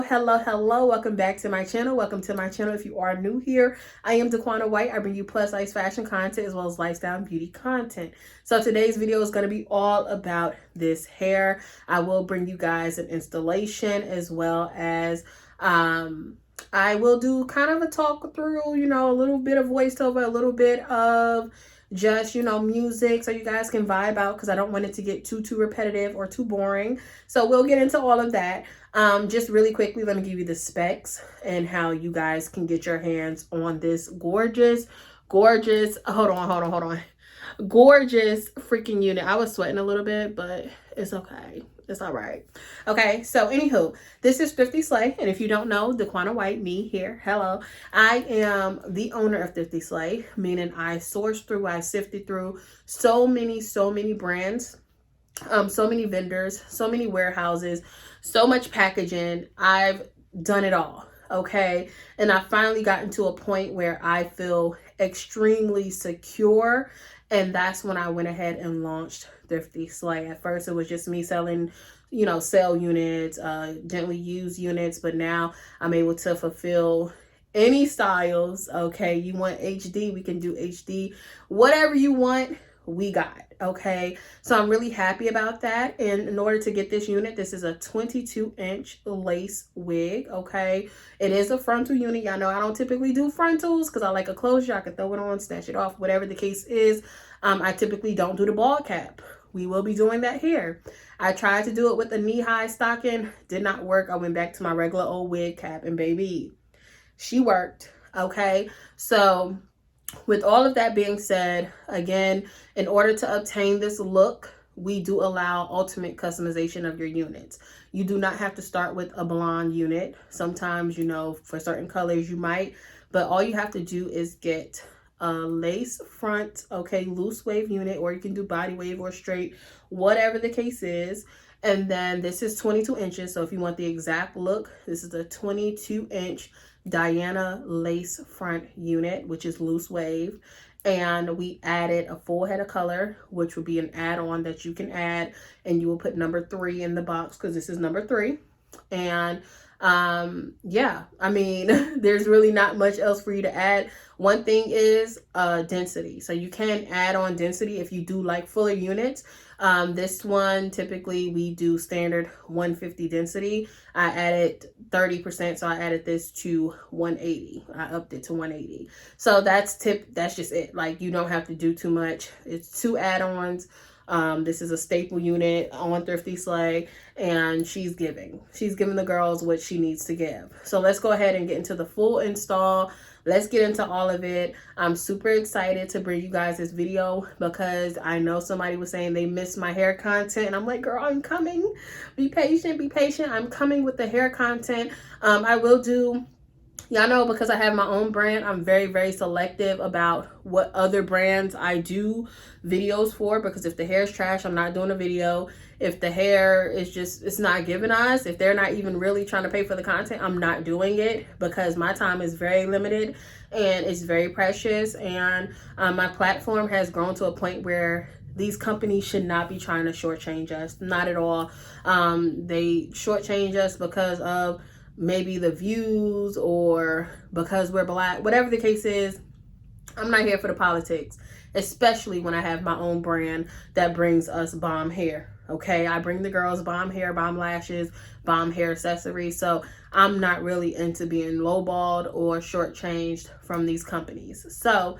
Hello, welcome back to my channel. Welcome to my channel if you are new here. I am Daquana White. I bring you plus size fashion content as well as lifestyle and beauty content. So today's video is going to be all about this hair. I will bring you guys an installation as well as I will do kind of a talk through, a little bit of voiceover, a little bit of just, music so you guys can vibe out because I don't want it to get too repetitive or too boring. So we'll get into all of that. Just really quickly, let me give you the specs and how you guys can get your hands on this gorgeous, hold on. Gorgeous freaking unit. I was sweating a little bit, but it's okay. It's all right. Okay, so anywho, this is thriftySLAY, and if you don't know, Daquana White, me here, hello. I am the owner of thriftySLAY, meaning I sifted through so many brands, so many vendors, so many warehouses, so much packaging. I've done it all. Okay, and I finally gotten to a point where I feel extremely secure, and that's when I went ahead and launched thriftySLAY. At first it was just me selling, sell units, gently used units, but now I'm able to fulfill any styles. Okay, you want HD, we can do HD. Whatever you want, we got. Okay, so I'm really happy about that. And in order to get this unit, this is a 22-inch lace wig. Okay, it is a frontal unit. Y'all know I don't typically do frontals because I like a closure. I can throw it on, snatch it off, whatever the case is. I typically don't do the ball cap. We will be doing that here. I tried to do it with a knee-high stocking, did not work. I went back to my regular old wig cap, and baby, she worked. Okay, so with all of that being said, again, in order to obtain this look, we do allow ultimate customization of your units. You do not have to start with a blonde unit. Sometimes, for certain colors you might, but all you have to do is get a lace front, okay, loose wave unit, or you can do body wave or straight, whatever the case is. And then this is 22 inches. So if you want the exact look, this is a 22-inch Diana lace front unit, which is loose wave. And we added a full head of color, which would be an add-on that you can add, and you will put number 3 in the box because this is number 3. And yeah, I mean, there's really not much else for you to add. One thing is density. So you can add on density if you do like fuller units. This one, typically we do standard 150 density. I added 30%, so I added this to 180. I upped it to 180. So that's just it. Like, you don't have to do too much. It's 2 add-ons. This is a staple unit on thriftySLAY, and she's giving the girls what she needs to give. So let's go ahead and get into the full install. Let's get into all of it. I'm super excited to bring you guys this video because I know somebody was saying they missed my hair content, and I'm like, girl, I'm coming. Be patient. I'm coming with the hair content. I will do, y'all know, because I have my own brand, I'm very selective about what other brands I do videos for, because if the hair is trash, I'm not doing a video. If the hair is just, it's not giving us, if they're not even really trying to pay for the content, I'm not doing it because my time is very limited and it's very precious. And my platform has grown to a point where these companies should not be trying to shortchange us. Not at all. They shortchange us because of maybe the views or because we're black, whatever the case is. I'm not here for the politics, especially when I have my own brand that brings us bomb hair. Okay, I bring the girls bomb hair, bomb lashes, bomb hair accessories. So I'm not really into being lowballed or shortchanged from these companies. So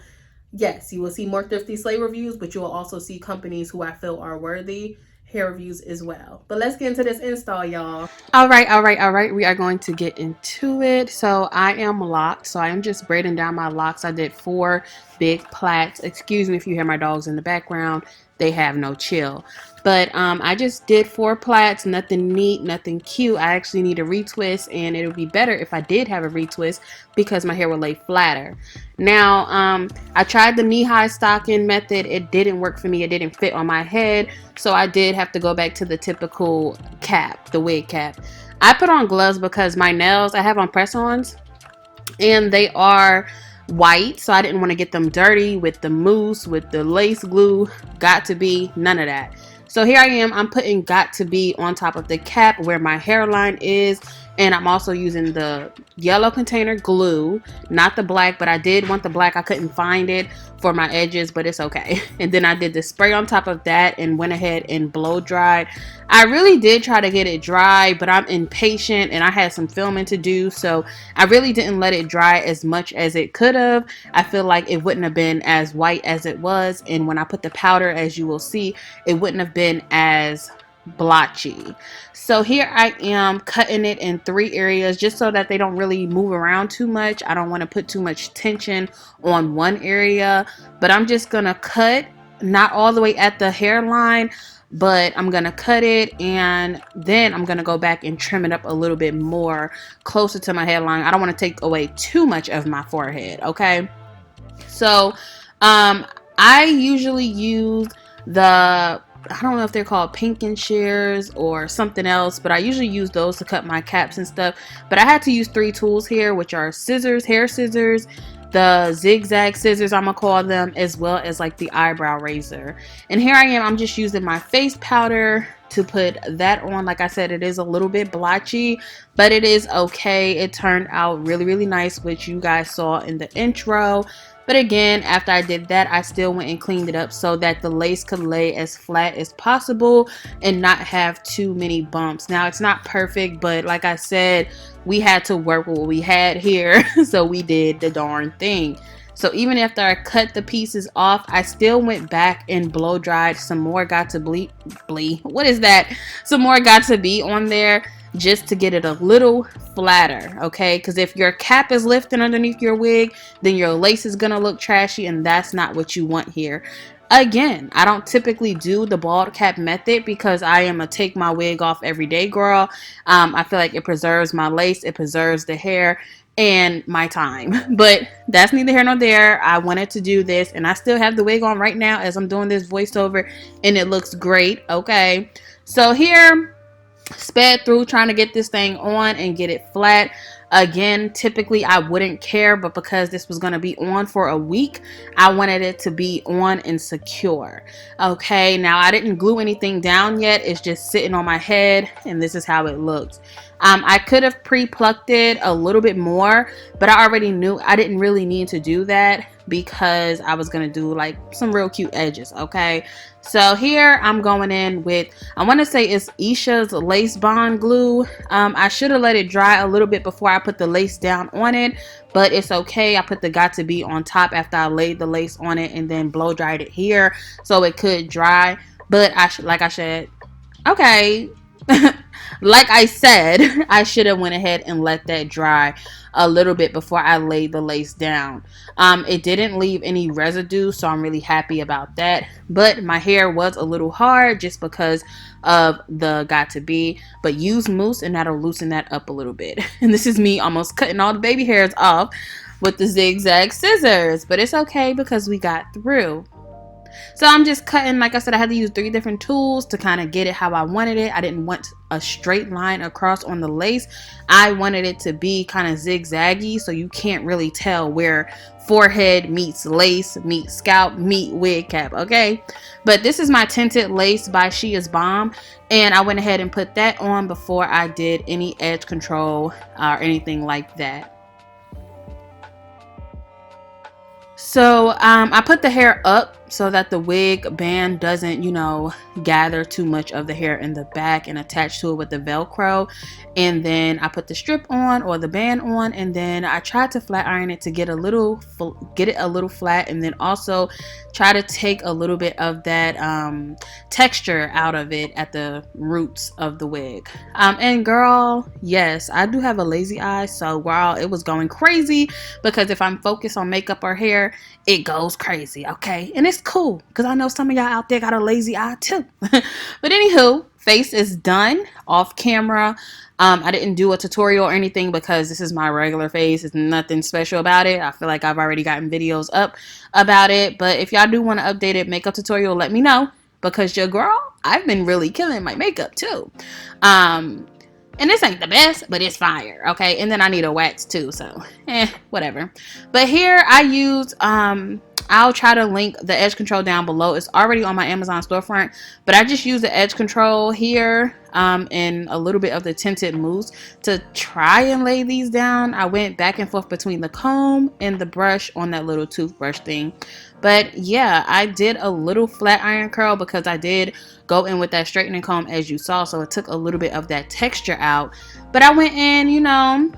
yes, you will see more thriftySLAY reviews, but you will also see companies who I feel are worthy hair reviews as well. But let's get into this install, y'all. All right, we are going to get into it. So I am locked, so I am just braiding down my locks. I did 4 big plaits. Excuse me if you hear my dogs in the background, they have no chill. But I just did 4 plaits, nothing neat, nothing cute. I actually need a retwist, and it would be better if I did have a retwist because my hair would lay flatter. Now, I tried the knee-high stocking method. It didn't work for me. It didn't fit on my head, so I did have to go back to the typical cap, the wig cap. I put on gloves because my nails, I have on press-ons, and they are white, so I didn't want to get them dirty with the mousse, with the lace glue. Got to be, none of that. So here I am, I'm putting got to be on top of the cap where my hairline is, And I'm also using the yellow container glue, not the black, but I did want the black. I couldn't find it for my edges, but it's okay. And then I did the spray on top of that and went ahead and blow dried. I really did try to get it dry, but I'm impatient and I had some filming to do, so I really didn't let it dry as much as it could have. I feel like it wouldn't have been as white as it was, and when I put the powder, as you will see, it wouldn't have been as blotchy. So here I am cutting it in 3 areas just so that they don't really move around too much. I don't want to put too much tension on one area, but I'm just gonna cut, not all the way at the hairline, but I'm gonna cut it and then I'm gonna go back and trim it up a little bit more closer to my hairline. I don't want to take away too much of my forehead, okay? So I usually use the, I don't know if they're called pink and shears or something else, but I usually use those to cut my caps and stuff. But I had to use 3 tools here, which are scissors, hair scissors, the zigzag scissors, I'm gonna call them, as well as like the eyebrow razor. And here I am, I'm just using my face powder to put that on. Like I said, it is a little bit blotchy, but it is okay. It turned out really, really nice, which you guys saw in the intro. But again, after I did that, I still went and cleaned it up so that the lace could lay as flat as possible and not have too many bumps. Now, it's not perfect, but like I said, we had to work with what we had here, so we did the darn thing. So even after I cut the pieces off, I still went back and blow dried some more got to what is that? Some more got to be on there, just to get it a little flatter, okay? Because if your cap is lifting underneath your wig, then your lace is gonna look trashy, and that's not what you want here. Again, I don't typically do the bald cap method because I am a take my wig off every day girl. I feel like it preserves my lace, it preserves the hair and my time, but that's neither here nor there. I wanted to do this, and I still have the wig on right now as I'm doing this voiceover, and it looks great, okay? So here, sped through trying to get this thing on and get it flat. Again, typically I wouldn't care, but because this was going to be on for a week, I wanted it to be on and secure. Okay, now I didn't glue anything down yet. It's just sitting on my head, and this is how it looks. I could have pre-plucked it a little bit more, but I already knew I didn't really need to do that because I was going to do like some real cute edges, okay? So here I'm going in with, I want to say it's Isha's lace bond glue. I should have let it dry a little bit before I put the lace down on it, but it's okay. I put the got to be on top after I laid the lace on it and then blow dried it here so it could dry. But like I said, okay. Like I said, I should have went ahead and let that dry a little bit before I laid the lace down. It didn't leave any residue, so I'm really happy about that. But my hair was a little hard just because of the got to be, but use mousse and that'll loosen that up a little bit. And this is me almost cutting all the baby hairs off with the zigzag scissors, but it's okay because we got through. So I'm just cutting, like I said, I had to use 3 different tools to kind of get it how I wanted it. I didn't want a straight line across on the lace. I wanted it to be kind of zigzaggy so you can't really tell where forehead meets lace, meets scalp, meet wig cap, okay? But this is my tinted lace by She Is Bomb, and I went ahead and put that on before I did any edge control or anything like that. So I put the hair up so that the wig band doesn't, you know, gather too much of the hair in the back and attach to it with the Velcro. And then I put the strip on or the band on, and then I tried to flat iron it to get it a little flat, and then also try to take a little bit of that texture out of it at the roots of the wig. And girl, yes, I do have a lazy eye, so while it was going crazy, because if I'm focused on makeup or hair, it goes crazy, okay? And it's cool because I know some of y'all out there got a lazy eye too. But anywho, face is done off camera. I didn't do a tutorial or anything because this is my regular face. It's nothing special about it. I feel like I've already gotten videos up about it, but if y'all do want an updated makeup tutorial, let me know, because your girl, I've been really killing my makeup too. And this ain't the best, but it's fire, okay? And then I need a wax too, so whatever. But here I used I'll try to link the edge control down below. It's already on my Amazon storefront, but I just use the edge control here and a little bit of the tinted mousse to try and lay these down. I went back and forth between the comb and the brush on that little toothbrush thing. But yeah, I did a little flat iron curl because I did go in with that straightening comb as you saw, so it took a little bit of that texture out. But I went in, you know,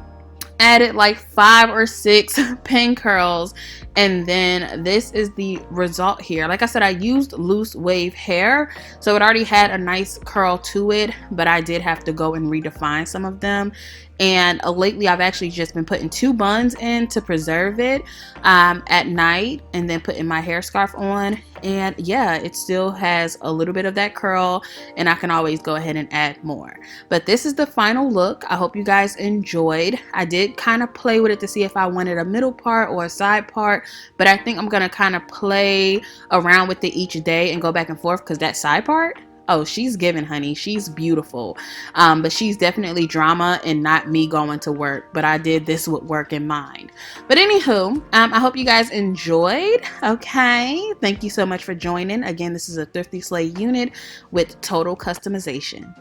added like 5 or 6 pin curls, and then this is the result here. Like I said, I used loose wave hair, so it already had a nice curl to it, but I did have to go and redefine some of them. And lately I've actually just been putting 2 buns in to preserve it at night, and then putting my hair scarf on. And yeah, it still has a little bit of that curl, and I can always go ahead and add more. But this is the final look. I hope you guys enjoyed. I did kind of play with it to see if I wanted a middle part or a side part, but I think I'm gonna kind of play around with it each day and go back and forth, because that side part, oh, she's giving, honey. She's beautiful. But she's definitely drama and not me going to work. But I did this with work in mind. But anywho, I hope you guys enjoyed. Okay. Thank you so much for joining. Again, this is a Thrifty Slay unit with total customization.